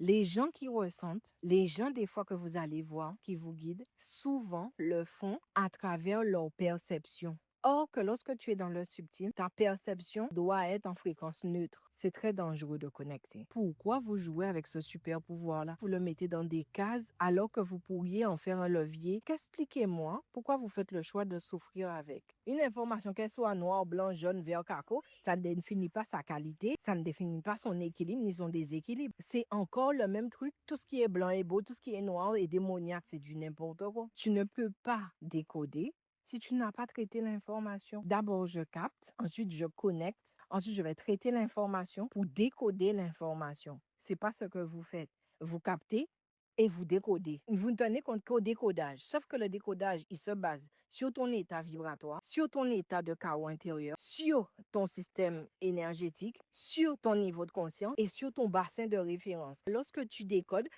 Les gens qui ressentent, les gens des fois que vous allez voir, qui vous guident, souvent le font à travers leur perception. Or que lorsque tu es dans le subtil, ta perception doit être en fréquence neutre. C'est très dangereux de connecter. Pourquoi vous jouez avec ce super pouvoir-là? Vous le mettez dans des cases alors que vous pourriez en faire un levier. Qu'expliquez-moi pourquoi vous faites le choix de souffrir avec. Une information, qu'elle soit noire, blanc, jaune, vert, carco, ça ne définit pas sa qualité, ça ne définit pas son équilibre ni son déséquilibre. C'est encore le même truc. Tout ce qui est blanc est beau, tout ce qui est noir est démoniaque, c'est du n'importe quoi. Tu ne peux pas décoder si tu n'as pas traité l'information. D'abord, je capte, ensuite je connecte, ensuite je vais traiter l'information pour décoder l'information. C'est pas ce que vous faites. Vous captez et vous décodez. Vous ne tenez compte qu'au décodage. Sauf que le décodage, il se base sur ton état vibratoire, sur ton état de chaos intérieur, sur ton système énergétique, sur ton niveau de conscience et sur ton bassin de référence. Lorsque tu décodes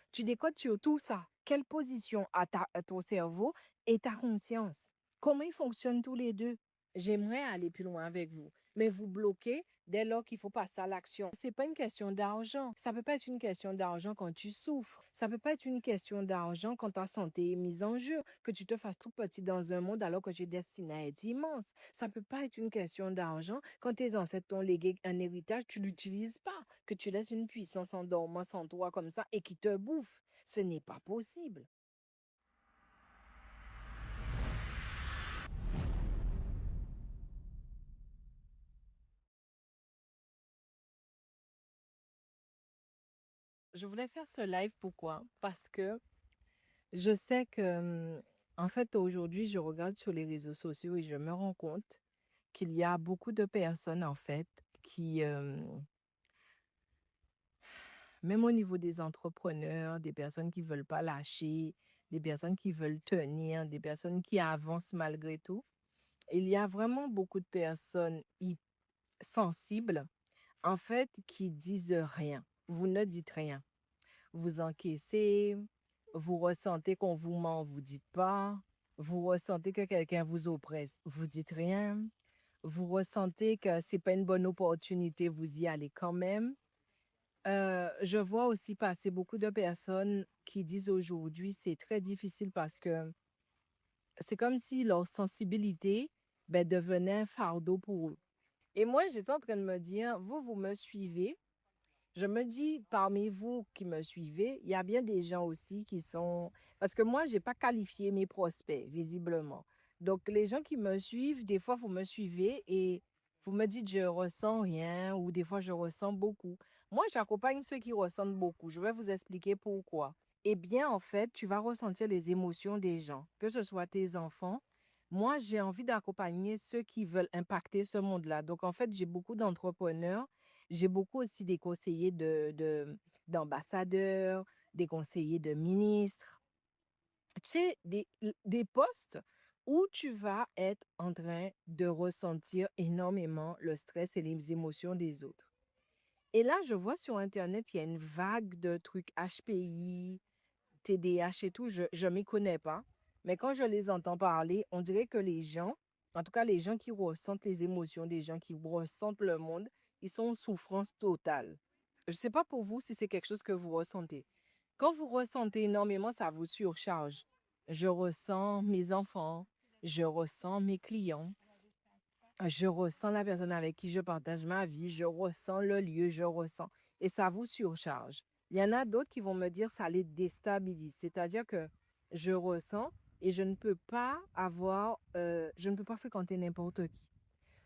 sur tout ça. Quelle position a ton cerveau et ta conscience? Comment ils fonctionnent tous les deux? J'aimerais aller plus loin avec vous, mais vous bloquez dès lors qu'il faut passer à l'action. C'est pas une question d'argent. Ça peut pas être une question d'argent quand tu souffres. Ça peut pas être une question d'argent quand ta santé est mise en jeu, que tu te fasses tout petit dans un monde alors que tu es destiné à être immense. Ça peut pas être une question d'argent quand tes ancêtres t'ont légué un héritage, tu l'utilises pas, que tu laisses une puissance en dormance en toi comme ça et qui te bouffe. Ce n'est pas possible. Je voulais faire ce live, pourquoi? Parce que je sais que, en fait, aujourd'hui, je regarde sur les réseaux sociaux et je me rends compte qu'il y a beaucoup de personnes, en fait, qui, même au niveau des entrepreneurs, des personnes qui veulent pas lâcher, des personnes qui veulent tenir, des personnes qui avancent malgré tout. Il y a vraiment beaucoup de personnes sensibles, en fait, qui disent rien. Vous ne dites rien. Vous encaissez, vous ressentez qu'on vous ment, vous dites pas, vous ressentez que quelqu'un vous oppresse, vous dites rien, vous ressentez que c'est pas une bonne opportunité, vous y allez quand même. Je vois aussi passer beaucoup de personnes qui disent aujourd'hui c'est très difficile parce que c'est comme si leur sensibilité ben, devenait un fardeau pour eux. Et moi, j'étais en train de me dire, vous me suivez. Je me dis, parmi vous qui me suivez, il y a bien des gens aussi qui sont... Parce que moi, je n'ai pas qualifié mes prospects, visiblement. Donc, les gens qui me suivent, des fois, vous me suivez et vous me dites, je ressens rien ou des fois, je ressens beaucoup. Moi, j'accompagne ceux qui ressentent beaucoup. Je vais vous expliquer pourquoi. Eh bien, en fait, tu vas ressentir les émotions des gens, que ce soit tes enfants. Moi, j'ai envie d'accompagner ceux qui veulent impacter ce monde-là. Donc, en fait, j'ai beaucoup d'entrepreneurs. J'ai beaucoup aussi des conseillers d'ambassadeurs, des conseillers de ministres. Tu sais, des postes où tu vas être en train de ressentir énormément le stress et les émotions des autres. Et là, je vois sur Internet, il y a une vague de trucs HPI, TDAH et tout. Je ne m'y connais pas. Mais quand je les entends parler, on dirait que les gens, en tout cas les gens qui ressentent les émotions des gens, qui ressentent le monde, ils sont en souffrance totale. Je ne sais pas pour vous si c'est quelque chose que vous ressentez. Quand vous ressentez énormément, ça vous surcharge. Je ressens mes enfants, je ressens mes clients, je ressens la personne avec qui je partage ma vie, je ressens le lieu, je ressens. Et ça vous surcharge. Il y en a d'autres qui vont me dire ça les déstabilise. C'est-à-dire que je ressens et je ne peux pas fréquenter n'importe qui.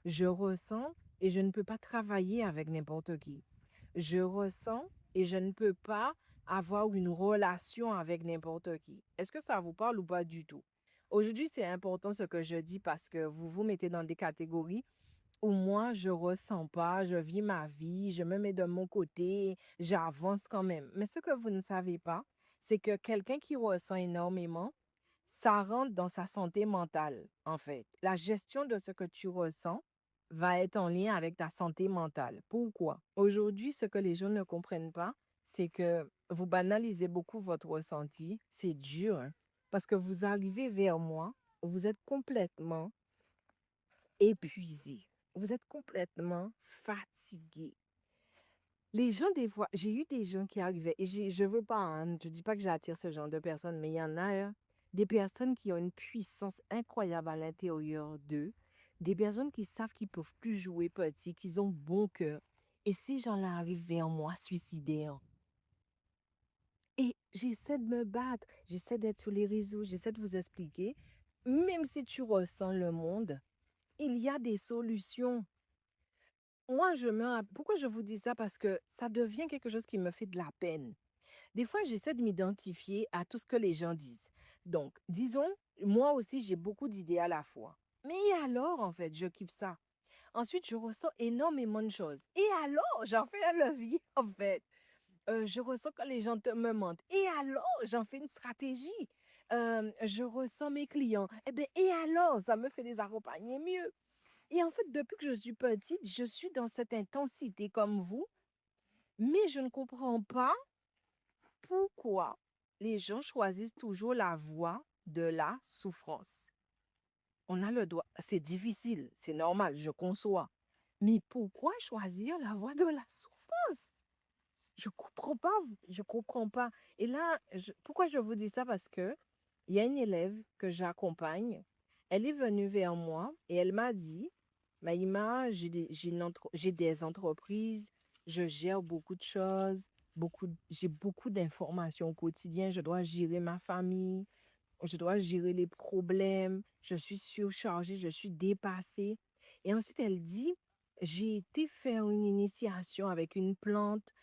Je ressens et je ne peux pas travailler avec n'importe qui. Je ressens et je ne peux pas avoir une relation avec n'importe qui. Est-ce que ça vous parle ou pas du tout? Aujourd'hui, c'est important ce que je dis parce que vous vous mettez dans des catégories où moi, je ressens pas, je vis ma vie, je me mets de mon côté, j'avance quand même. Mais ce que vous ne savez pas, c'est que quelqu'un qui ressent énormément, ça rentre dans sa santé mentale, en fait. La gestion de ce que tu ressens va être en lien avec ta santé mentale. Pourquoi? Aujourd'hui, ce que les gens ne comprennent pas, c'est que vous banalisez beaucoup votre ressenti. C'est dur, hein, parce que vous arrivez vers moi, vous êtes complètement épuisé. Vous êtes complètement fatigué. Les gens, des fois, j'ai eu des gens qui arrivaient, et je veux pas, hein, je dis pas que j'attire ce genre de personnes, mais il y en a des personnes qui ont une puissance incroyable à l'intérieur d'eux, des personnes qui savent qu'ils peuvent plus jouer petit, qu'ils ont bon cœur. Et ces gens-là arrivent vers moi suicidaires. Et j'essaie de me battre, j'essaie d'être sur les réseaux, j'essaie de vous expliquer. Même si tu ressens le monde, il y a des solutions. Moi, pourquoi je vous dis ça? Parce que ça devient quelque chose qui me fait de la peine. Des fois, j'essaie de m'identifier à tout ce que les gens disent. Donc, disons, moi aussi, j'ai beaucoup d'idées à la fois. Mais et alors, en fait, je kiffe ça. Ensuite, je ressens énormément de choses. Et alors, j'en fais un levier, en fait. Je ressens que les gens me mentent. Et alors, j'en fais une stratégie. Je ressens mes clients. Eh bien, et alors, ça me fait les accompagner mieux. Et en fait, depuis que je suis petite, je suis dans cette intensité comme vous, mais je ne comprends pas pourquoi les gens choisissent toujours la voie de la souffrance. On a le droit, c'est difficile, c'est normal, je conçois. Mais pourquoi choisir la voie de la souffrance? Je comprends pas, je comprends pas. Et là, pourquoi je vous dis ça? Parce que il y a une élève que j'accompagne. Elle est venue vers moi et elle m'a dit, Maïma, j'ai des entreprises, je gère beaucoup de choses, j'ai beaucoup d'informations au quotidien, je dois gérer ma famille, je dois gérer les problèmes, je suis surchargée, je suis dépassée. Et ensuite, elle dit, j'ai été faire une initiation avec une plante.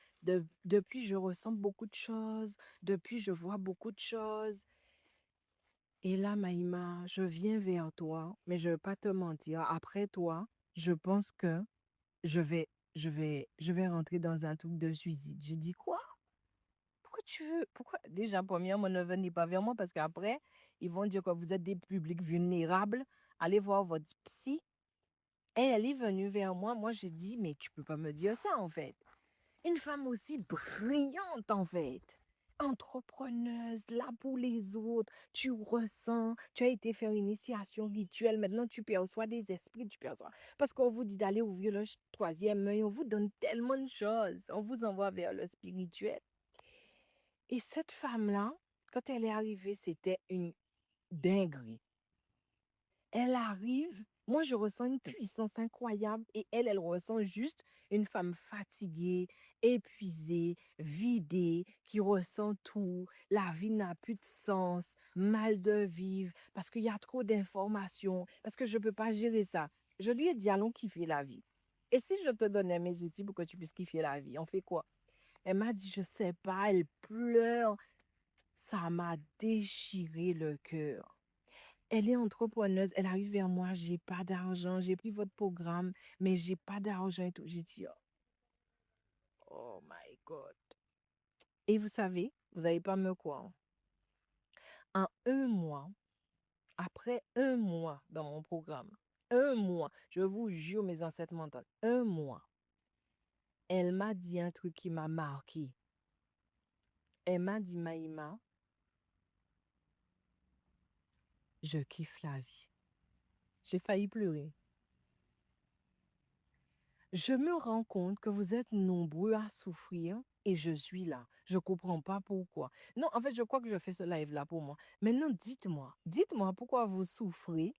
Depuis, je ressens beaucoup de choses. Depuis, je vois beaucoup de choses. Et là, Maïma, je viens vers toi, mais je ne vais pas te mentir. Après toi, je pense que je vais, je vais rentrer dans un truc de suicide. Je dis quoi? Pourquoi tu veux? Pourquoi? Déjà, premièrement, ne venez pas vers moi parce qu'après, ils vont dire que vous êtes des publics vulnérables. Allez voir votre psy. Et elle est venue vers moi. Moi, j'ai dit, mais tu peux pas me dire ça, en fait. Une femme aussi brillante, en fait. Entrepreneuse, là pour les autres. Tu ressens, tu as été faire une initiation rituelle. Maintenant, tu perçois des esprits, tu perçois. Parce qu'on vous dit d'aller ouvrir le troisième œil. On vous donne tellement de choses. On vous envoie vers le spirituel. Et cette femme-là, quand elle est arrivée, c'était une dinguerie. Elle arrive, moi je ressens une puissance incroyable et elle ressent juste une femme fatiguée, épuisée, vidée, qui ressent tout. La vie n'a plus de sens, mal de vivre, parce qu'il y a trop d'informations, parce que je ne peux pas gérer ça. Je lui ai dit, allons kiffer la vie. Et si je te donnais mes outils pour que tu puisses kiffer la vie, on fait quoi? Elle m'a dit, je sais pas, elle pleure. Ça m'a déchiré le cœur. Elle est entrepreneuse, elle arrive vers moi, j'ai pas d'argent, j'ai pris votre programme, mais j'ai pas d'argent et tout. J'ai dit, oh my God. Et vous savez, vous n'allez pas me croire. En un mois, après un mois dans mon programme, un mois, je vous jure, mes ancêtres m'entendent, un mois, elle m'a dit un truc qui m'a marqué. Elle m'a dit, Maïma, je kiffe la vie. J'ai failli pleurer. Je me rends compte que vous êtes nombreux à souffrir et je suis là. Je ne comprends pas pourquoi. Non, en fait, je crois que je fais ce live-là pour moi. Maintenant, dites-moi pourquoi vous souffrez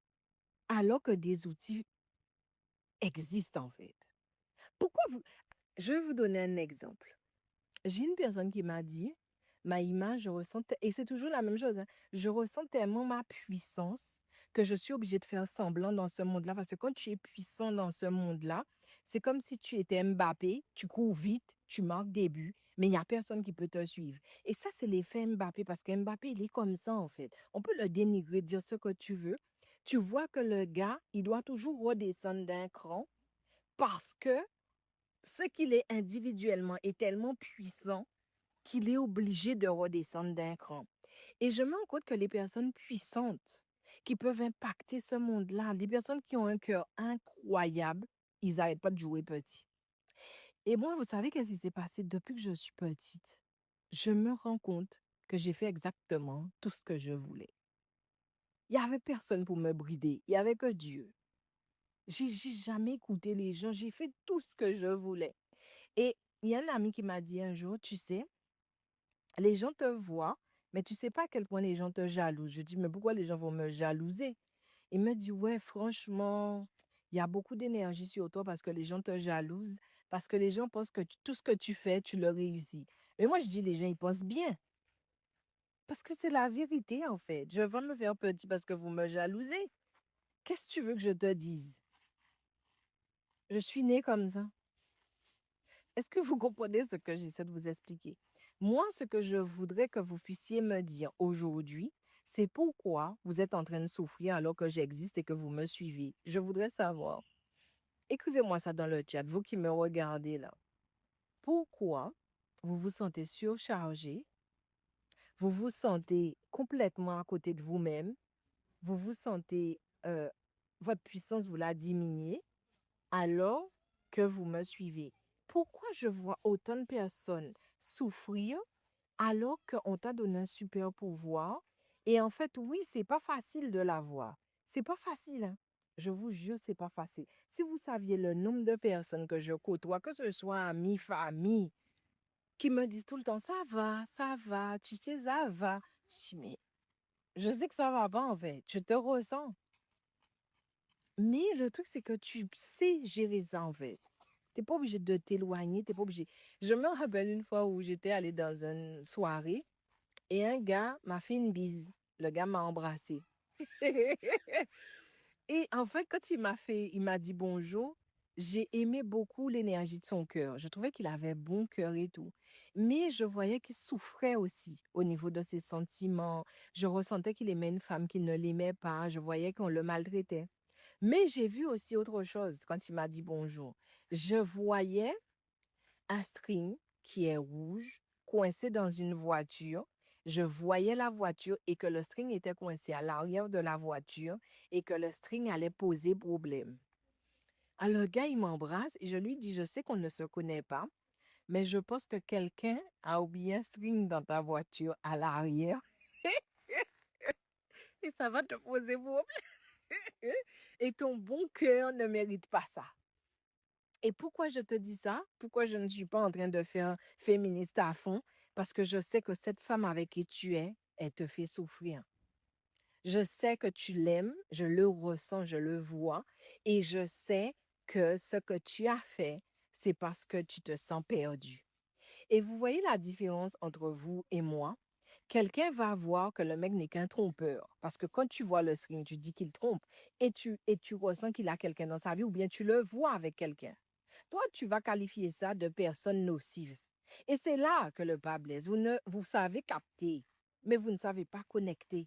alors que des outils existent en fait. Pourquoi vous... Je vais vous donner un exemple. J'ai une personne qui m'a dit, Maïma, je ressens, et c'est toujours la même chose, hein, je ressens tellement ma puissance que je suis obligée de faire semblant dans ce monde-là, parce que quand tu es puissant dans ce monde-là, c'est comme si tu étais Mbappé, tu cours vite, tu marques des buts, mais il n'y a personne qui peut te suivre. Et ça, c'est l'effet Mbappé, parce que Mbappé, il est comme ça, en fait. On peut le dénigrer, dire ce que tu veux. Tu vois que le gars, il doit toujours redescendre d'un cran parce que ce qu'il est individuellement est tellement puissant qu'il est obligé de redescendre d'un cran. Et je me rends compte que les personnes puissantes qui peuvent impacter ce monde-là, les personnes qui ont un cœur incroyable, ils n'arrêtent pas de jouer petit. Et moi, vous savez qu'est-ce qui s'est passé depuis que je suis petite? Je me rends compte que j'ai fait exactement tout ce que je voulais. Il n'y avait personne pour me brider. Il n'y avait que Dieu. J'ai jamais écouté les gens. J'ai fait tout ce que je voulais. Et Il y a un ami qui m'a dit un jour, tu sais, les gens te voient, mais tu sais pas à quel point les gens te jalousent. Je dis, mais pourquoi les gens vont me jalouser? Il me dit, ouais, franchement, il y a beaucoup d'énergie sur toi parce que les gens te jalousent, parce que les gens pensent que tout ce que tu fais, tu le réussis. Mais moi, je dis, les gens, ils pensent bien. Parce que c'est la vérité, en fait. Je vais me faire petit parce que vous me jalousez. Qu'est-ce que tu veux que je te dise? Je suis née comme ça. Est-ce que vous comprenez ce que j'essaie de vous expliquer? Moi, ce que je voudrais que vous puissiez me dire aujourd'hui, c'est pourquoi vous êtes en train de souffrir alors que j'existe et que vous me suivez. Je voudrais savoir. Écrivez-moi ça dans le chat, vous qui me regardez là. Pourquoi vous vous sentez surchargé, vous vous sentez complètement à côté de vous-même, vous vous sentez, votre puissance vous l'a diminuée alors que vous me suivez. Pourquoi je vois autant de personnes souffrir alors qu'on t'a donné un super pouvoir? Et en fait, oui, c'est pas facile de l'avoir. C'est pas facile, hein. Je vous jure, c'est pas facile. Si vous saviez le nombre de personnes que je côtoie, que ce soit amis, famille, qui me disent tout le temps, ça va, tu sais, ça va. Je dis, mais je sais que ça va pas, en fait. Je te ressens. Mais le truc, c'est que tu sais gérer ça, en fait. T'es pas obligé de t'éloigner, t'es pas obligé. Je me rappelle une fois où j'étais allée dans une soirée et un gars m'a fait une bise. Le gars m'a embrassée. Et en fait, quand il m'a dit bonjour, j'ai aimé beaucoup l'énergie de son cœur. Je trouvais qu'il avait bon cœur et tout. Mais je voyais qu'il souffrait aussi au niveau de ses sentiments. Je ressentais qu'il aimait une femme qui ne l'aimait pas. Je voyais qu'on le maltraitait. Mais j'ai vu aussi autre chose quand il m'a dit bonjour. Je voyais un string qui est rouge, coincé dans une voiture. Je voyais la voiture et que le string était coincé à l'arrière de la voiture et que le string allait poser problème. Alors, le gars, il m'embrasse et je lui dis, je sais qu'on ne se connaît pas, mais je pense que quelqu'un a oublié un string dans ta voiture à l'arrière et ça va te poser problème. Et ton bon cœur ne mérite pas ça. Et pourquoi je te dis ça? Pourquoi je ne suis pas en train de faire féministe à fond? Parce que je sais que cette femme avec qui tu es, elle te fait souffrir. Je sais que tu l'aimes, je le ressens, je le vois, et je sais que ce que tu as fait, c'est parce que tu te sens perdu. Et vous voyez la différence entre vous et moi? Quelqu'un va voir que le mec n'est qu'un trompeur. Parce que quand tu vois le string, tu dis qu'il trompe et tu ressens qu'il a quelqu'un dans sa vie ou bien tu le vois avec quelqu'un. Toi, tu vas qualifier ça de personne nocive. Et c'est là que le bas blesse. Vous savez capter, mais vous ne savez pas connecter.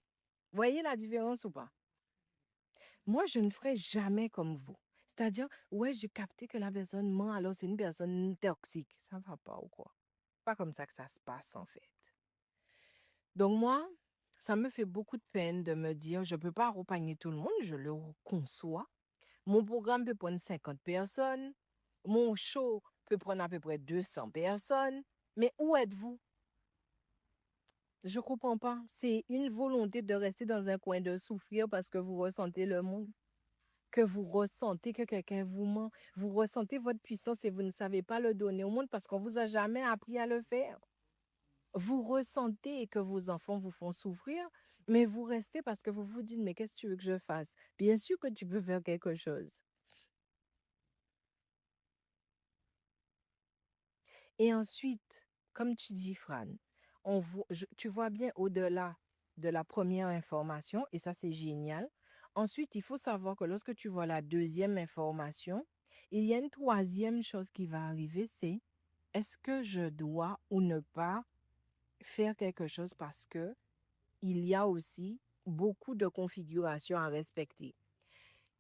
Voyez la différence ou pas? Moi, je ne ferai jamais comme vous. C'est-à-dire, ouais, j'ai capté que la personne ment, alors c'est une personne toxique. Ça va pas ou quoi? Pas comme ça que ça se passe en fait. Donc moi, ça me fait beaucoup de peine de me dire, je ne peux pas accompagner tout le monde, je le conçois. Mon programme peut prendre 50 personnes, mon show peut prendre à peu près 200 personnes, mais où êtes-vous? Je ne comprends pas. C'est une volonté de rester dans un coin de souffrir parce que vous ressentez le monde, que vous ressentez que quelqu'un vous ment, vous ressentez votre puissance et vous ne savez pas le donner au monde parce qu'on vous a jamais appris à le faire. Vous ressentez que vos enfants vous font souffrir, mais vous restez parce que vous vous dites, mais qu'est-ce que tu veux que je fasse? Bien sûr que tu peux faire quelque chose. Et ensuite, comme tu dis, Fran, tu vois bien au-delà de la première information, et ça c'est génial. Ensuite, il faut savoir que lorsque tu vois la deuxième information, il y a une troisième chose qui va arriver, c'est est-ce que je dois ou ne pas faire quelque chose parce que il y a aussi beaucoup de configurations à respecter.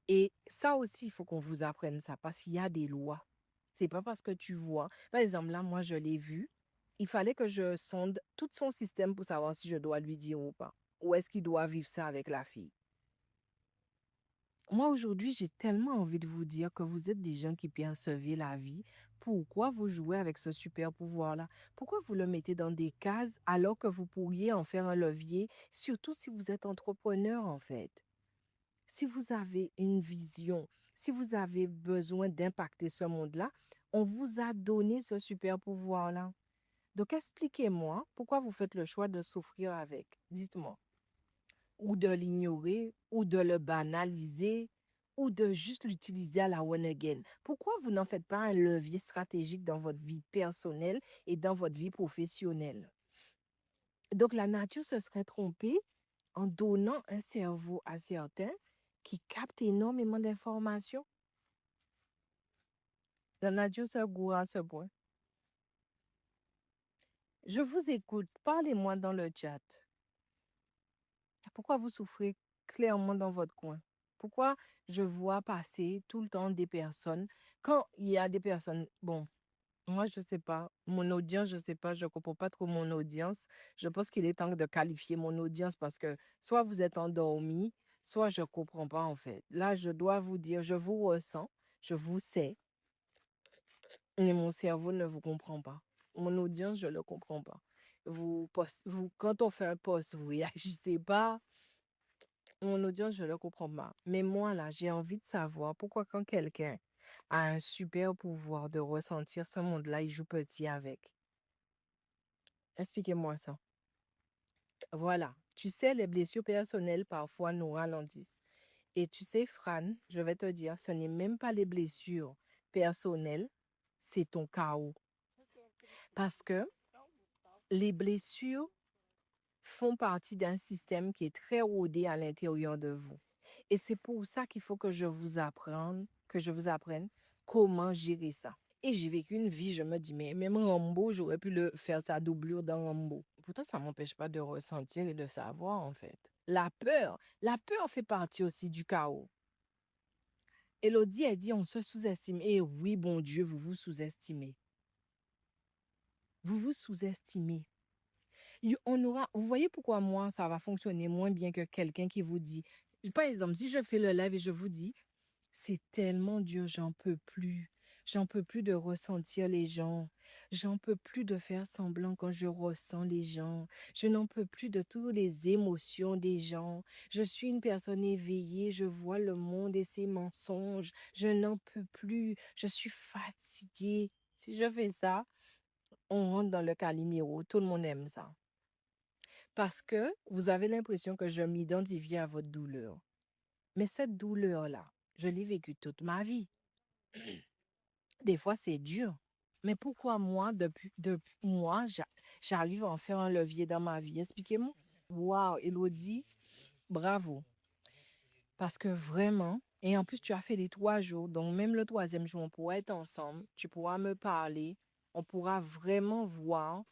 Et ça aussi, il faut qu'on vous apprenne ça parce qu'il y a des lois. C'est pas parce que tu vois. Par exemple, là, moi, je l'ai vu. Il fallait que je sonde tout son système pour savoir si je dois lui dire ou pas. Ou est-ce qu'il doit vivre ça avec la fille. Moi, aujourd'hui, j'ai tellement envie de vous dire que vous êtes des gens qui percevez la vie. Pourquoi vous jouez avec ce super pouvoir-là? Pourquoi vous le mettez dans des cases alors que vous pourriez en faire un levier, surtout si vous êtes entrepreneur, en fait? Si vous avez une vision, si vous avez besoin d'impacter ce monde-là, On vous a donné ce super pouvoir-là. Donc, expliquez-moi pourquoi vous faites le choix de souffrir avec. Dites-moi. Ou de l'ignorer, ou de le banaliser, ou de juste l'utiliser à la one again. Pourquoi vous n'en faites pas un levier stratégique dans votre vie personnelle et dans votre vie professionnelle? Donc, la nature se serait trompée en donnant un cerveau à certains qui captent énormément d'informations. La nature se gourre à ce point. Je vous écoute. Parlez-moi dans le chat. Pourquoi vous souffrez clairement dans votre coin? Pourquoi je vois passer tout le temps des personnes, quand il y a des personnes, bon, moi je sais pas, mon audience, je sais pas, je comprends pas trop mon audience. Je pense qu'il est temps de qualifier mon audience parce que soit vous êtes endormi, soit je comprends pas en fait. Là, je dois vous dire, je vous ressens, je vous sais, mais mon cerveau ne vous comprend pas. Mon audience, je le comprends pas. Quand on fait un post, vous réagissez pas. Mon audience, je le comprends pas. Mais moi, là, j'ai envie de savoir pourquoi quand quelqu'un a un super pouvoir de ressentir ce monde-là, il joue petit avec. Expliquez-moi ça. Voilà. Tu sais, les blessures personnelles parfois nous ralentissent. Et tu sais, Fran, je vais te dire, ce n'est même pas les blessures personnelles, c'est ton chaos. Parce que les blessures font partie d'un système qui est très rodé à l'intérieur de vous. Et c'est pour ça qu'il faut que je vous apprenne comment gérer ça. Et j'ai vécu une vie, je me dis, mais même Rambo, j'aurais pu le faire sa doublure dans Rambo. Pourtant, ça ne m'empêche pas de ressentir et de savoir, en fait. La peur fait partie aussi du chaos. Élodie a dit, on se sous-estime. Et oui, bon Dieu, vous vous sous-estimez. Vous vous sous-estimez. Vous voyez pourquoi moi, ça va fonctionner moins bien que quelqu'un qui vous dit, par exemple, si je fais le live et je vous dis, c'est tellement dur, j'en peux plus. J'en peux plus de ressentir les gens. J'en peux plus de faire semblant quand je ressens les gens. Je n'en peux plus de toutes les émotions des gens. Je suis une personne éveillée, je vois le monde et ses mensonges. Je n'en peux plus. Je suis fatiguée. Si je fais ça, on rentre dans le Calimero. Tout le monde aime ça. Parce que vous avez l'impression que je m'identifie à votre douleur. Mais cette douleur-là, je l'ai vécue toute ma vie. Des fois, c'est dur. Mais pourquoi moi, depuis moi, j'arrive à en faire un levier dans ma vie? Expliquez-moi. Waouh, Elodie, bravo. Parce que vraiment, et en plus, tu as fait les 3 jours, donc même le troisième jour, on pourra être ensemble, tu pourras me parler, on pourra vraiment voir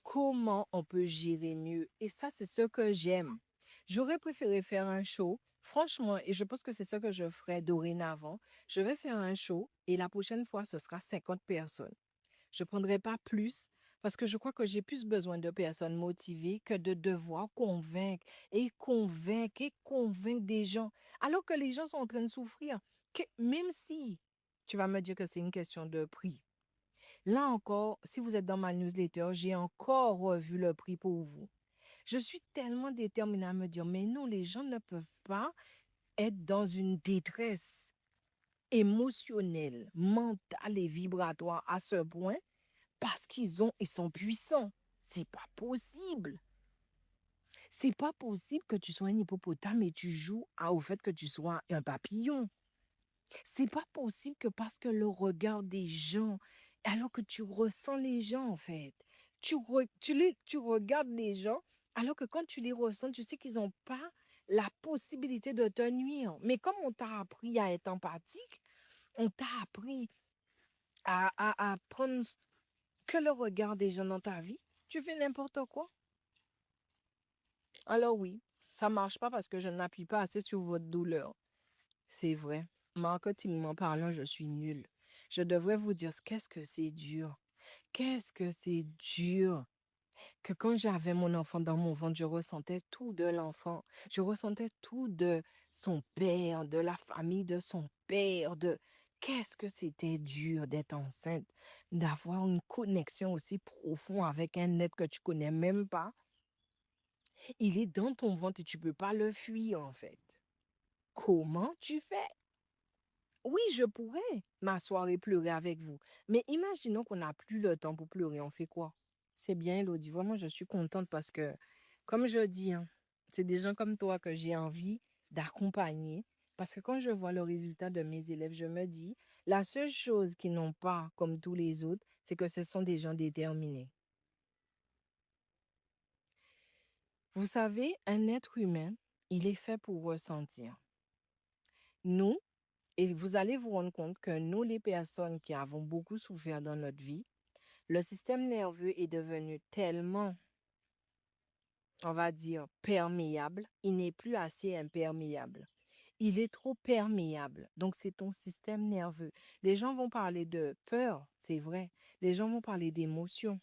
comment on peut gérer mieux. Et ça, c'est ce que j'aime. J'aurais préféré faire un show, franchement, et je pense que c'est ce que je ferai dorénavant. Je vais faire un show et la prochaine fois, ce sera 50 personnes. Je ne prendrai pas plus parce que je crois que j'ai plus besoin de personnes motivées que de devoir convaincre et convaincre et convaincre des gens alors que les gens sont en train de souffrir. Même si tu vas me dire que c'est une question de prix. Là encore, si vous êtes dans ma newsletter, j'ai encore revu le prix pour vous. Je suis tellement déterminée à me dire, mais non, les gens ne peuvent pas être dans une détresse émotionnelle, mentale et vibratoire à ce point parce ils sont puissants. C'est pas possible. C'est pas possible que tu sois un hippopotame et tu joues au fait que tu sois un papillon. C'est pas possible que parce que le regard des gens, alors que tu ressens les gens en fait, tu regardes les gens, alors que quand tu les ressens, tu sais qu'ils n'ont pas la possibilité de te nuire. Mais comme on t'a appris à être empathique, on t'a appris à prendre que le regard des gens dans ta vie, tu fais n'importe quoi. Alors oui, ça marche pas parce que je n'appuie pas assez sur votre douleur. C'est vrai. Marketingment parlant, je suis nulle. Je devrais vous dire qu'est-ce que c'est dur. Qu'est-ce que c'est dur. Que quand j'avais mon enfant dans mon ventre, je ressentais tout de l'enfant. Je ressentais tout de son père, de la famille de son père, de qu'est-ce que c'était dur d'être enceinte, d'avoir une connexion aussi profonde avec un être que tu connais même pas. Il est dans ton ventre et tu peux pas le fuir en fait. Comment tu fais? Oui, je pourrais m'asseoir et pleurer avec vous. Mais imaginons qu'on n'a plus le temps pour pleurer. On fait quoi? C'est bien, Elodie. Vraiment, je suis contente parce que, comme je dis, hein, c'est des gens comme toi que j'ai envie d'accompagner. Parce que quand je vois le résultat de mes élèves, je me dis, la seule chose qu'ils n'ont pas, comme tous les autres, c'est que ce sont des gens déterminés. Vous savez, un être humain, il est fait pour ressentir. Nous, et vous allez vous rendre compte que nous, les personnes qui avons beaucoup souffert dans notre vie, le système nerveux est devenu tellement, on va dire, perméable. Il n'est plus assez imperméable. Il est trop perméable. Donc, c'est ton système nerveux. Les gens vont parler de peur, c'est vrai. Les gens vont parler d'émotion.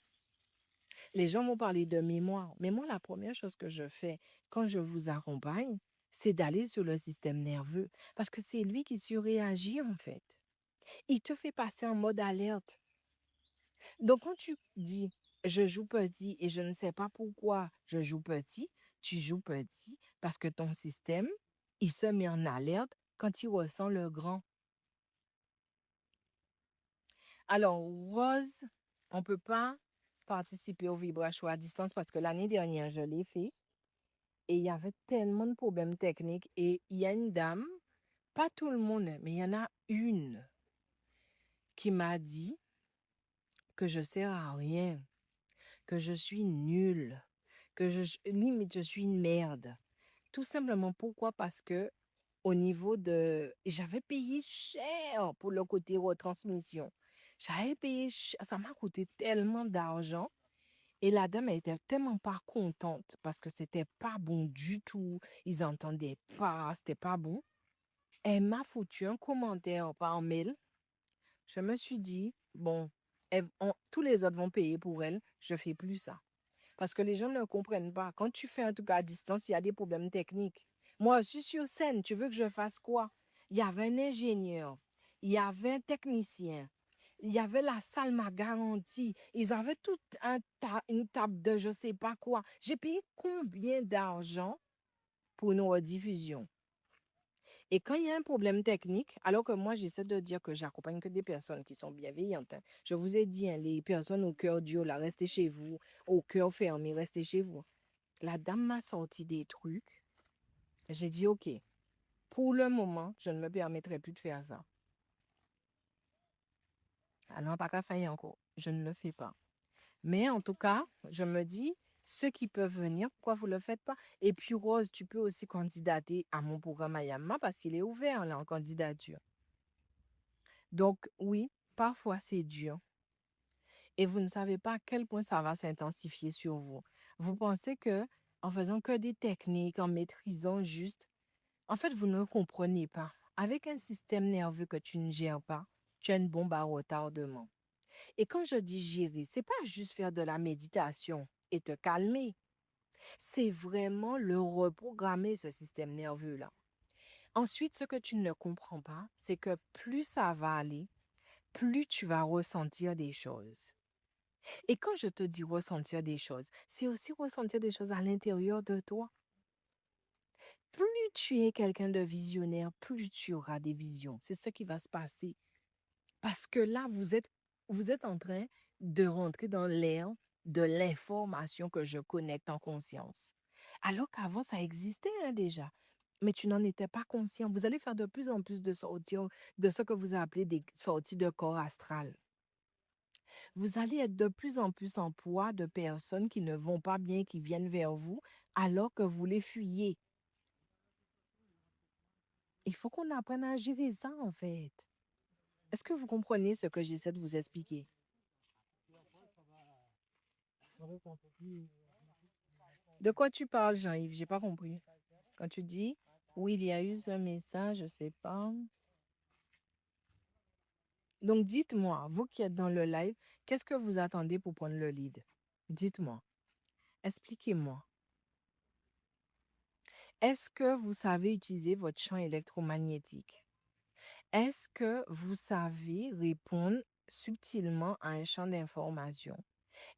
Les gens vont parler de mémoire. Mais moi, la première chose que je fais quand je vous accompagne, c'est d'aller sur le système nerveux. Parce que c'est lui qui surréagit, en fait. Il te fait passer en mode alerte. Donc, quand tu dis, je joue petit et je ne sais pas pourquoi je joue petit, tu joues petit parce que ton système, il se met en alerte quand il ressent le grand. Alors, Rose, on ne peut pas participer au vibracho à distance parce que l'année dernière, je l'ai fait et il y avait tellement de problèmes techniques et il y a une dame, pas tout le monde, mais il y en a une qui m'a dit que je sers à rien, que je suis nulle, limite je suis une merde. Tout simplement pourquoi? Parce que au niveau de j'avais payé cher pour le côté retransmission. J'avais payé ça m'a coûté tellement d'argent et la dame elle était tellement pas contente parce que c'était pas bon du tout. Ils entendaient pas, c'était pas bon. Elle m'a foutu un commentaire par mail. Je me suis dit, bon, tous les autres vont payer pour elle, je fais plus ça. Parce que les gens ne comprennent pas. Quand tu fais un truc à distance, il y a des problèmes techniques. Moi, je suis sur scène, tu veux que je fasse quoi? Il y avait un ingénieur, il y avait un technicien, il y avait la salle m'a garantie, ils avaient une table de je sais pas quoi. J'ai payé combien d'argent pour une rediffusion? Et quand il y a un problème technique, alors que moi, j'essaie de dire que j'accompagne que des personnes qui sont bienveillantes, hein. Je vous ai dit, hein, les personnes au cœur dur, là, restez chez vous, au cœur fermé, restez chez vous. La dame m'a sorti des trucs. J'ai dit, OK, pour le moment, je ne me permettrai plus de faire ça. Alors, pas qu'à faire encore. Je ne le fais pas. Mais en tout cas, je me dis, ceux qui peuvent venir, pourquoi vous ne le faites pas? Et puis, Rose, tu peux aussi candidater à mon programme à Yamma parce qu'il est ouvert là en candidature. Donc, oui, parfois c'est dur et vous ne savez pas à quel point ça va s'intensifier sur vous. Vous pensez que en faisant que des techniques, en maîtrisant juste, en fait, vous ne comprenez pas. Avec un système nerveux que tu ne gères pas, tu as une bombe à retardement. Et quand je dis gérer, c'est pas juste faire de la méditation et te calmer. C'est vraiment le reprogrammer, ce système nerveux-là. Ensuite, ce que tu ne comprends pas, c'est que plus ça va aller, plus tu vas ressentir des choses. Et quand je te dis ressentir des choses, c'est aussi ressentir des choses à l'intérieur de toi. Plus tu es quelqu'un de visionnaire, plus tu auras des visions. C'est ce qui va se passer. Parce que là, vous êtes en train de rentrer dans l'ère de l'information que je connecte en conscience. Alors qu'avant, ça existait hein, déjà. Mais tu n'en étais pas conscient. Vous allez faire de plus en plus de sorties, de ce que vous appelez des sorties de corps astral. Vous allez être de plus en plus en poids de personnes qui ne vont pas bien, qui viennent vers vous, alors que vous les fuyez. Il faut qu'on apprenne à gérer ça, en fait. Est-ce que vous comprenez ce que j'essaie de vous expliquer? De quoi tu parles, Jean-Yves? J'ai pas compris. Quand tu dis, oui, il y a eu ce message, je sais pas. Donc, dites-moi, vous qui êtes dans le live, qu'est-ce que vous attendez pour prendre le lead? Dites-moi. Expliquez-moi. Est-ce que vous savez utiliser votre champ électromagnétique? Est-ce que vous savez répondre subtilement à un champ d'information?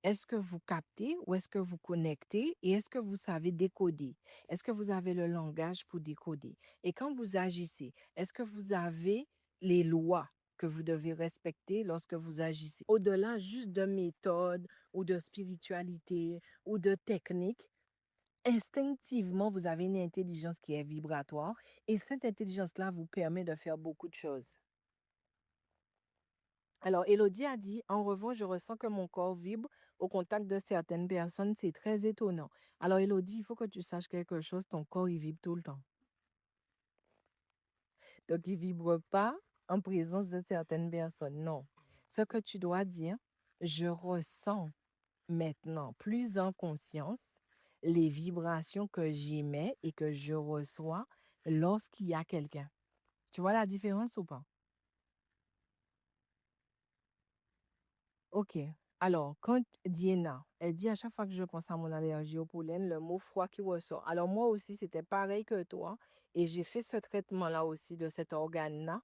Est-ce que vous captez ou est-ce que vous connectez et est-ce que vous savez décoder? Est-ce que vous avez le langage pour décoder? Et quand vous agissez, est-ce que vous avez les lois que vous devez respecter lorsque vous agissez. Au-delà juste de méthode ou de spiritualité ou de technique, instinctivement, vous avez une intelligence qui est vibratoire et cette intelligence-là vous permet de faire beaucoup de choses. Alors, Élodie a dit, en revanche, je ressens que mon corps vibre au contact de certaines personnes. C'est très étonnant. Alors, Élodie, il faut que tu saches quelque chose. Ton corps, il vibre tout le temps. Donc, il ne vibre pas en présence de certaines personnes. Non. Ce que tu dois dire, je ressens maintenant, plus en conscience, les vibrations que j'émets et que je reçois lorsqu'il y a quelqu'un. Tu vois la différence ou pas? Ok. Alors, quand Diana, elle dit à chaque fois que je pense à mon allergie au pollen, le mot froid qui ressort. Alors, moi aussi, c'était pareil que toi. Et j'ai fait ce traitement-là aussi de cet organe-là.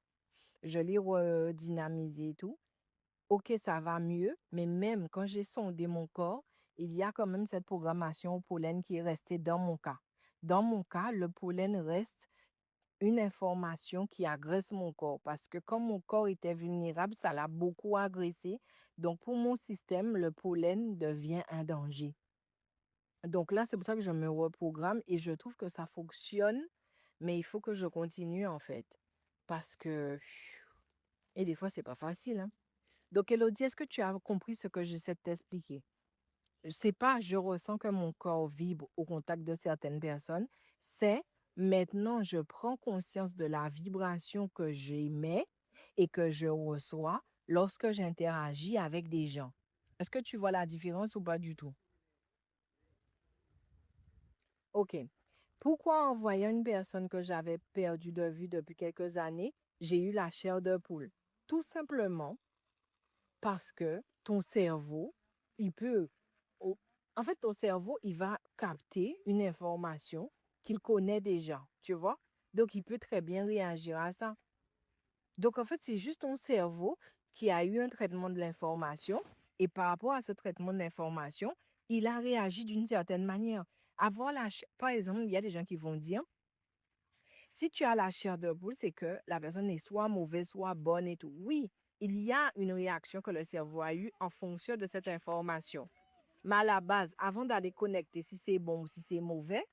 Je l'ai redynamisé et tout. Ok, ça va mieux, mais même quand j'ai sondé mon corps, il y a quand même cette programmation au pollen qui est restée dans mon cas. Dans mon cas, le pollen reste une information qui agresse mon corps parce que comme mon corps était vulnérable, ça l'a beaucoup agressé. Donc, pour mon système, le pollen devient un danger. Donc là, c'est pour ça que je me reprogramme et je trouve que ça fonctionne, mais il faut que je continue en fait. Parce que, et des fois, c'est pas facile, hein. Donc, Elodie, est-ce que tu as compris ce que j'essaie de t'expliquer? C'est pas je ressens que mon corps vibre au contact de certaines personnes, c'est maintenant je prends conscience de la vibration que j'émets et que je reçois lorsque j'interagis avec des gens. Est-ce que tu vois la différence ou pas du tout? OK. Pourquoi en voyant une personne que j'avais perdue de vue depuis quelques années, j'ai eu la chair de poule? Tout simplement parce que ton cerveau, il peut, au- en fait, ton cerveau, il va capter une information qu'il connaît déjà, tu vois? Donc, il peut très bien réagir à ça. Donc, en fait, c'est juste ton cerveau qui a eu un traitement de l'information et par rapport à ce traitement de l'information, il a réagi d'une certaine manière. Par exemple, il y a des gens qui vont dire, si tu as la chair de poule, c'est que la personne est soit mauvaise, soit bonne et tout. Oui, il y a une réaction que le cerveau a eue en fonction de cette information. Mais à la base, avant d'aller connecter si c'est bon ou si c'est mauvais,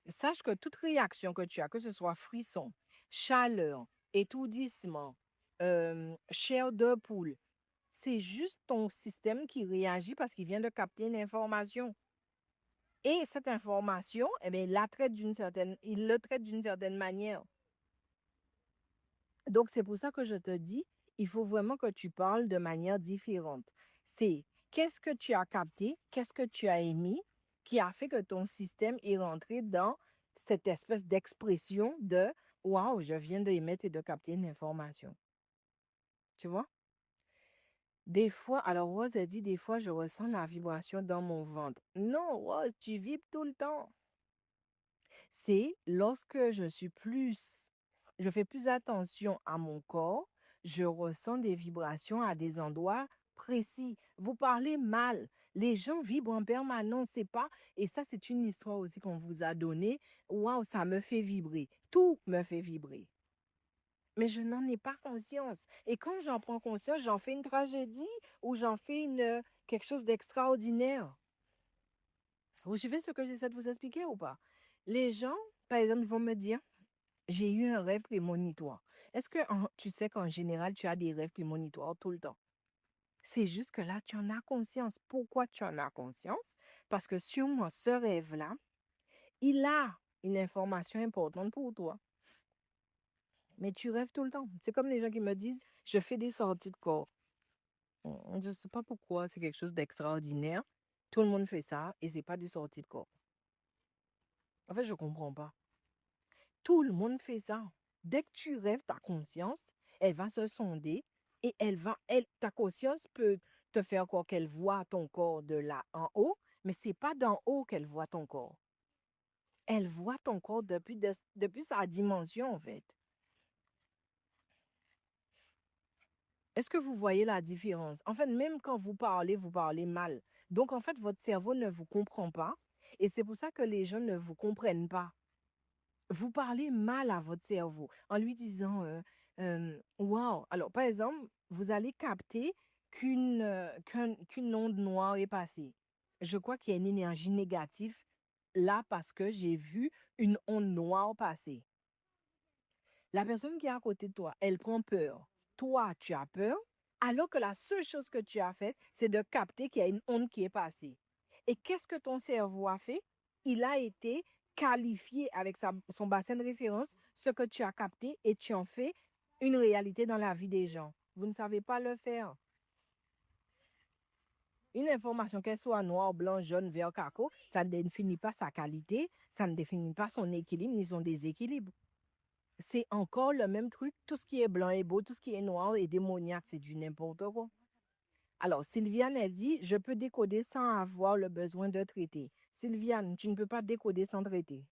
sache que toute réaction que tu as, que ce soit frisson, chaleur, étourdissement, chair de poule, c'est juste ton système qui réagit parce qu'il vient de capter une information. Et cette information, eh bien, il le traite d'une certaine manière. Donc, c'est pour ça que je te dis, il faut vraiment que tu parles de manière différente. C'est qu'est-ce que tu as capté, qu'est-ce que tu as émis qui a fait que ton système est rentré dans cette espèce d'expression de waouh, je viens d'émettre et de capter une information. Tu vois? Des fois, alors Rose a dit, des fois, je ressens la vibration dans mon ventre. Non, Rose, tu vibres tout le temps. C'est lorsque je fais plus attention à mon corps, je ressens des vibrations à des endroits précis. Vous parlez mal. Les gens vibrent en permanence, c'est pas. Et ça, c'est une histoire aussi qu'on vous a donnée. Waouh, ça me fait vibrer. Tout me fait vibrer. Mais je n'en ai pas conscience. Et quand j'en prends conscience, j'en fais une tragédie ou j'en fais quelque chose d'extraordinaire. Vous suivez ce que j'essaie de vous expliquer ou pas? Les gens, par exemple, vont me dire, j'ai eu un rêve prémonitoire. Est-ce que tu sais qu'en général, tu as des rêves prémonitoires tout le temps? C'est juste que là, tu en as conscience. Pourquoi tu en as conscience? Parce que sûrement, ce rêve-là, il a une information importante pour toi. Mais tu rêves tout le temps. C'est comme les gens qui me disent, je fais des sorties de corps. Je ne sais pas pourquoi, c'est quelque chose d'extraordinaire. Tout le monde fait ça et c'est pas des sorties de corps. En fait, je ne comprends pas. Tout le monde fait ça. Dès que tu rêves, ta conscience, elle va se sonder et ta conscience peut te faire croire qu'elle voit ton corps de là en haut, mais c'est pas d'en haut qu'elle voit ton corps. Elle voit ton corps depuis sa dimension, en fait. Est-ce que vous voyez la différence? En fait, même quand vous parlez mal. Donc, en fait, votre cerveau ne vous comprend pas et c'est pour ça que les gens ne vous comprennent pas. Vous parlez mal à votre cerveau en lui disant Wow! Alors, par exemple, vous allez capter qu'une onde noire est passée. Je crois qu'il y a une énergie négative là parce que j'ai vu une onde noire passer. La personne qui est à côté de toi, elle prend peur. Toi, tu as peur, alors que la seule chose que tu as faite, c'est de capter qu'il y a une onde qui est passée. Et qu'est-ce que ton cerveau a fait? Il a été qualifié avec son bassin de référence, ce que tu as capté, et tu en fais une réalité dans la vie des gens. Vous ne savez pas le faire. Une information, qu'elle soit noire, blanc, jaune, vert, carco, ça ne définit pas sa qualité, ça ne définit pas son équilibre ni son déséquilibre. C'est encore le même truc. Tout ce qui est blanc est beau, tout ce qui est noir est démoniaque, c'est du n'importe quoi. Alors, Sylviane, elle dit, je peux décoder sans avoir le besoin de traiter. Sylviane, tu ne peux pas décoder sans traiter.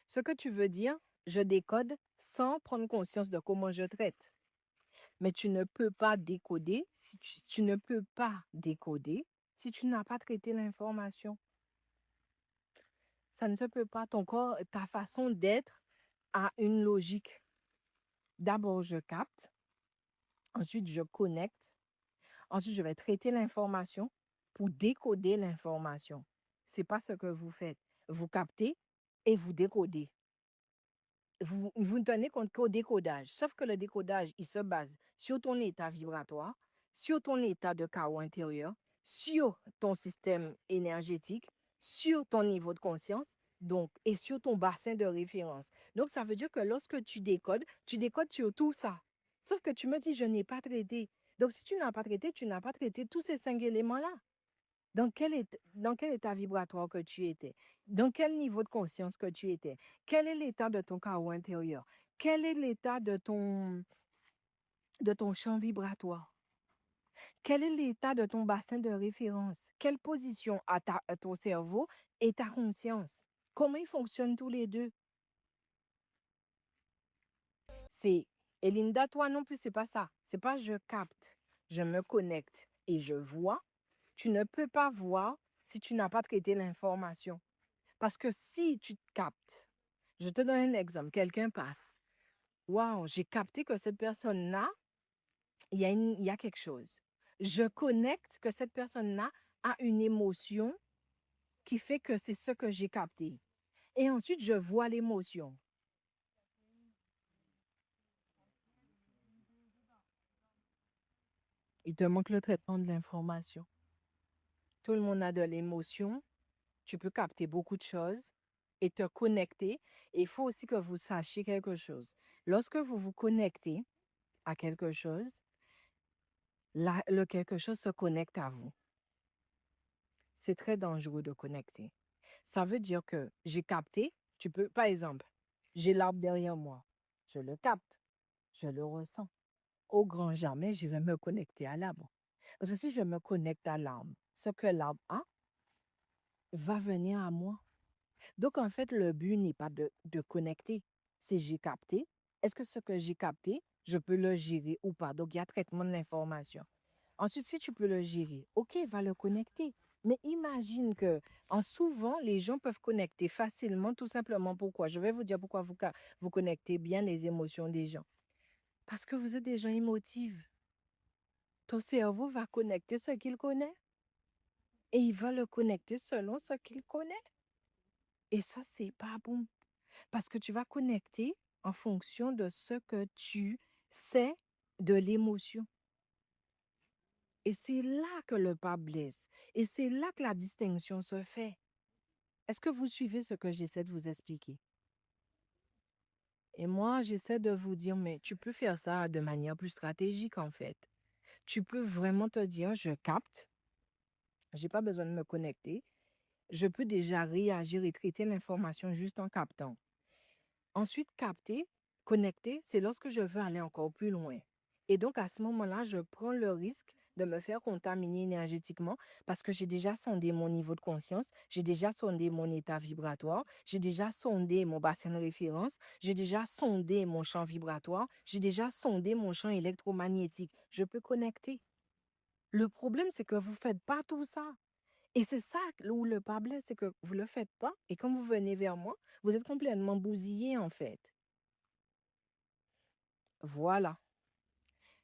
Ce que tu veux dire, je décode sans prendre conscience de comment je traite. Mais tu ne peux pas décoder si tu ne peux pas décoder si tu n'as pas traité l'information. Ça ne se peut pas. Ton corps, ta façon d'être a une logique. D'abord, je capte. Ensuite, je connecte. Ensuite, je vais traiter l'information pour décoder l'information. Ce n'est pas ce que vous faites. Vous captez et vous décodez. Vous ne tenez compte qu'au décodage. Sauf que le décodage, il se base sur ton état vibratoire, sur ton état de chaos intérieur, sur ton système énergétique, sur ton niveau de conscience, donc, et sur ton bassin de référence. Donc, ça veut dire que lorsque tu décodes sur tout ça. Sauf que tu me dis, je n'ai pas traité. Donc, si tu n'as pas traité, tu n'as pas traité tous ces 5 éléments-là. Dans quel état vibratoire que tu étais? Dans quel niveau de conscience que tu étais? Quel est l'état de ton chaos intérieur? Quel est l'état de ton champ vibratoire? Quel est l'état de ton bassin de référence? Quelle position a ton cerveau et ta conscience? Comment ils fonctionnent tous les deux? C'est, et Linda, toi non plus, c'est pas ça. C'est pas je capte, je me connecte et je vois. Tu ne peux pas voir si tu n'as pas traité l'information. Parce que si tu te captes, je te donne un exemple, quelqu'un passe. Waouh, j'ai capté que cette personne-là, il y a quelque chose. Je connecte que cette personne-là a une émotion qui fait que c'est ce que j'ai capté. Et ensuite, je vois l'émotion. Il te manque le traitement de l'information. Tout le monde a de l'émotion. Tu peux capter beaucoup de choses et te connecter. Et il faut aussi que vous sachiez quelque chose. Lorsque vous vous connectez à quelque chose, le quelque chose se connecte à vous. C'est très dangereux de connecter. Ça veut dire que j'ai capté, tu peux, par exemple, j'ai l'arbre derrière moi. Je le capte, je le ressens. Au grand jamais, je vais me connecter à l'arbre. Parce que si je me connecte à l'arbre, ce que l'arbre a va venir à moi. Donc, en fait, le but n'est pas de connecter. Si j'ai capté, est-ce que ce que j'ai capté, je peux le gérer ou pas? Donc, il y a traitement de l'information. Ensuite, si tu peux le gérer, OK, va le connecter. Mais imagine que souvent, les gens peuvent connecter facilement, tout simplement pourquoi. Je vais vous dire pourquoi vous connectez bien les émotions des gens. Parce que vous êtes des gens émotifs. Ton cerveau va connecter ce qu'il connaît et il va le connecter selon ce qu'il connaît. Et ça, c'est pas bon. Parce que tu vas connecter en fonction de ce que tu sais de l'émotion. Et c'est là que le bas blesse. Et c'est là que la distinction se fait. Est-ce que vous suivez ce que j'essaie de vous expliquer? Et moi, j'essaie de vous dire, mais tu peux faire ça de manière plus stratégique, en fait. Tu peux vraiment te dire, je capte, j'ai pas besoin de me connecter. Je peux déjà réagir et traiter l'information juste en captant. Ensuite, capter, connecter, c'est lorsque je veux aller encore plus loin. Et donc, à ce moment-là, je prends le risque de me faire contaminer énergétiquement parce que j'ai déjà sondé mon niveau de conscience, j'ai déjà sondé mon état vibratoire, j'ai déjà sondé mon bassin de référence, j'ai déjà sondé mon champ vibratoire, j'ai déjà sondé mon champ électromagnétique. Je peux connecter. Le problème, c'est que vous ne faites pas tout ça. Et c'est ça où le bas blesse, c'est que vous ne le faites pas. Et quand vous venez vers moi, vous êtes complètement bousillé, en fait. Voilà.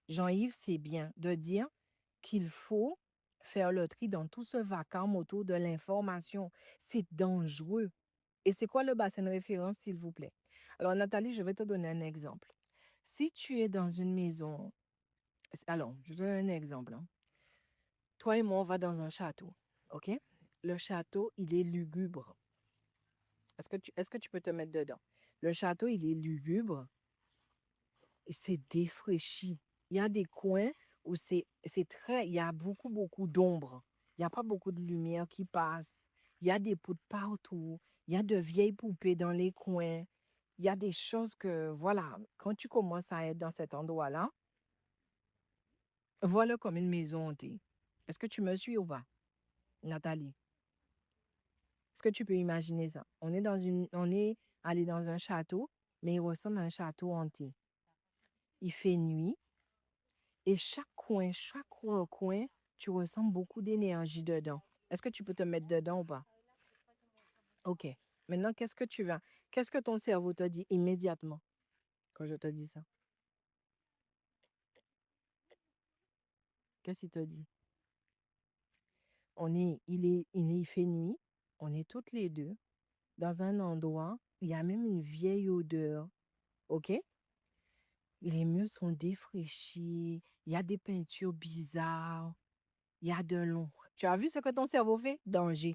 Jean-Yves, c'est bien de dire qu'il faut faire le tri dans tout ce vacarme autour de l'information. C'est dangereux. Et c'est quoi le bassin de référence, s'il vous plaît? Alors, Nathalie, je vais te donner un exemple. Si tu es dans une maison, alors, je te donne un exemple, hein. Toi et moi, on va dans un château, OK? Le château, il est lugubre. Est-ce que tu peux te mettre dedans? Le château, il est lugubre et c'est défraîchi. Il y a des coins où il y a beaucoup d'ombre. Il n'y a pas beaucoup de lumière qui passe. Il y a des poutres partout. Il y a de vieilles poupées dans les coins. Il y a des choses que, voilà, quand tu commences à être dans cet endroit-là, voilà comme une maison hantée. Est-ce que tu me suis ou pas, Nathalie? Est-ce que tu peux imaginer ça? On est allé dans un château, mais il ressemble à un château hanté. Il fait nuit et chaque coin, tu ressens beaucoup d'énergie dedans. Est-ce que tu peux te mettre dedans ou pas? OK. Maintenant, qu'est-ce que ton cerveau te dit immédiatement quand je te dis ça? Qu'est-ce qu'il te dit? Il fait nuit, on est toutes les deux dans un endroit, il y a même une vieille odeur, OK? Les murs sont défraîchis, il y a des peintures bizarres, il y a de l'ombre. Tu as vu ce que ton cerveau fait? Danger.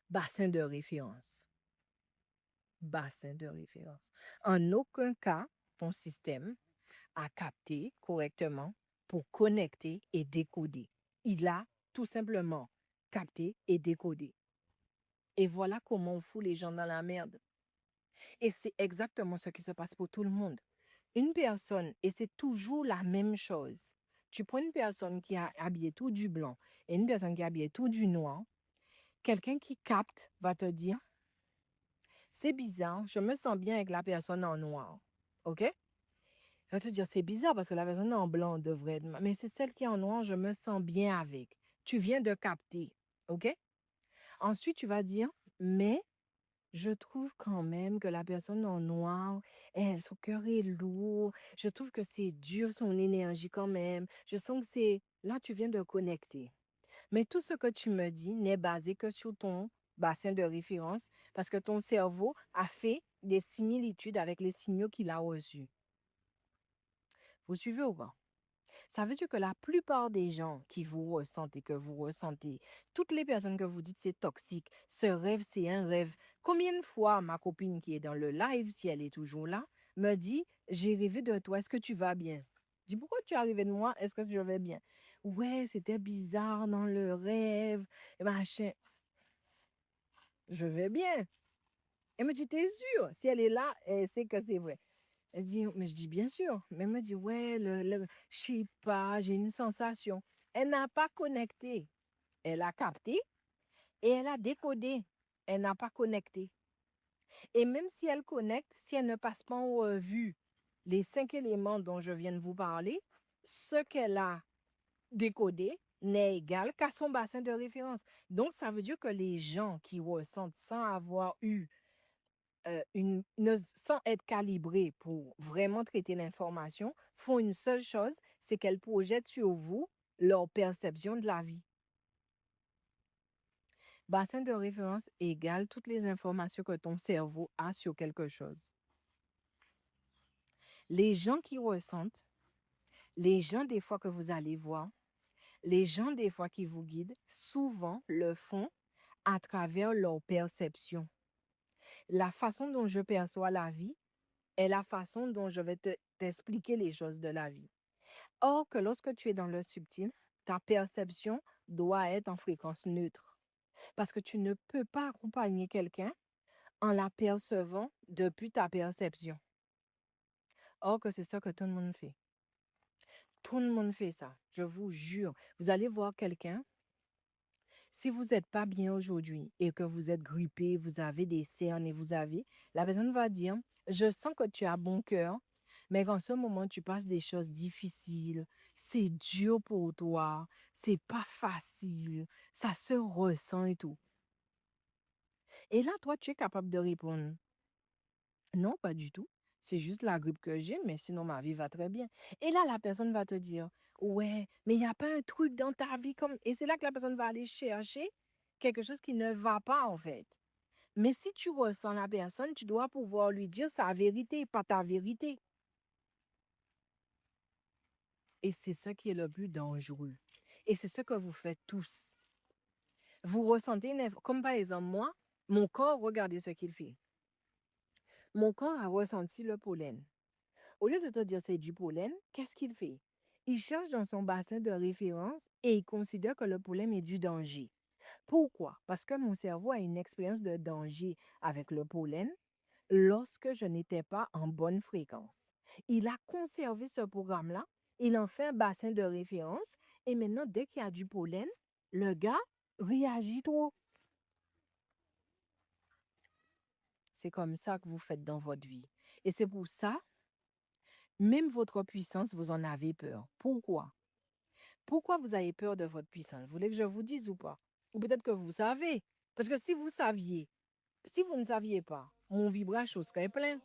Bassin de référence. Bassin de référence. En aucun cas, ton système a capté correctement pour connecter et décoder. Il a tout simplement capté et décodé. Et voilà comment on fout les gens dans la merde. Et c'est exactement ce qui se passe pour tout le monde. Une personne, et c'est toujours la même chose. Tu prends une personne qui a habillé tout du blanc et une personne qui a habillé tout du noir, quelqu'un qui capte va te dire, c'est bizarre, je me sens bien avec la personne en noir. OK? Il va te dire, c'est bizarre parce que la personne en blanc devrait être, mais c'est celle qui est en noir, je me sens bien avec. Tu viens de capter. OK? Ensuite, tu vas dire, mais je trouve quand même que la personne en noir, elle, son cœur est lourd. Je trouve que c'est dur, son énergie quand même. Je sens que c'est... Là, tu viens de connecter. Mais tout ce que tu me dis n'est basé que sur ton bassin de référence parce que ton cerveau a fait des similitudes avec les signaux qu'il a reçus. Vous suivez ou pas? Ça veut dire que la plupart des gens qui vous ressentent et que vous ressentez, toutes les personnes que vous dites c'est toxique, ce rêve c'est un rêve. Combien de fois ma copine qui est dans le live, si elle est toujours là, me dit j'ai rêvé de toi, est-ce que tu vas bien? Je dis pourquoi tu as rêvé de moi, est-ce que je vais bien? Ouais, c'était bizarre dans le rêve, et machin. Je vais bien. Elle me dit t'es sûre? Si elle est là, elle sait que c'est vrai. Elle dit, mais je dis bien sûr. Mais elle me dit, ouais, je sais pas, j'ai une sensation. Elle n'a pas connecté. Elle a capté et elle a décodé. Elle n'a pas connecté. Et même si elle connecte, si elle ne passe pas en revue les 5 éléments dont je viens de vous parler, ce qu'elle a décodé n'est égal qu'à son bassin de référence. Donc, ça veut dire que les gens qui ressentent sans avoir eu sans être calibrés pour vraiment traiter l'information, font une seule chose, c'est qu'elles projettent sur vous leur perception de la vie. Bassin de référence égale toutes les informations que ton cerveau a sur quelque chose. Les gens qui ressentent, les gens des fois que vous allez voir, les gens des fois qui vous guident, souvent le font à travers leur perception. La façon dont je perçois la vie est la façon dont je vais t'expliquer les choses de la vie. Or que lorsque tu es dans le subtil, ta perception doit être en fréquence neutre. Parce que tu ne peux pas accompagner quelqu'un en la percevant depuis ta perception. Or que c'est ça que tout le monde fait. Tout le monde fait ça, je vous jure. Vous allez voir quelqu'un, si vous n'êtes pas bien aujourd'hui et que vous êtes grippé, vous avez des cernes et la personne va dire, je sens que tu as bon cœur, mais qu'en ce moment, tu passes des choses difficiles, c'est dur pour toi, c'est pas facile, ça se ressent et tout. Et là, toi, tu es capable de répondre, non, pas du tout. C'est juste la grippe que j'ai, mais sinon ma vie va très bien. Et là, la personne va te dire, ouais, mais il n'y a pas un truc dans ta vie comme... Et c'est là que la personne va aller chercher quelque chose qui ne va pas en fait. Mais si tu ressens la personne, tu dois pouvoir lui dire sa vérité, pas ta vérité. Et c'est ça qui est le plus dangereux. Et c'est ce que vous faites tous. Vous ressentez, comme par exemple moi, mon corps, regardez ce qu'il fait. Mon corps a ressenti le pollen. Au lieu de te dire c'est du pollen, qu'est-ce qu'il fait? Il cherche dans son bassin de référence et il considère que le pollen est du danger. Pourquoi? Parce que mon cerveau a une expérience de danger avec le pollen lorsque je n'étais pas en bonne fréquence. Il a conservé ce programme-là, il en fait un bassin de référence et maintenant, dès qu'il y a du pollen, le gars réagit trop. C'est comme ça que vous faites dans votre vie. Et c'est pour ça, même votre puissance, vous en avez peur. Pourquoi? Pourquoi vous avez peur de votre puissance? Vous voulez que je vous dise ou pas? Ou peut-être que vous savez. Parce que si vous saviez, si vous ne saviez pas, mon vibrage serait plein.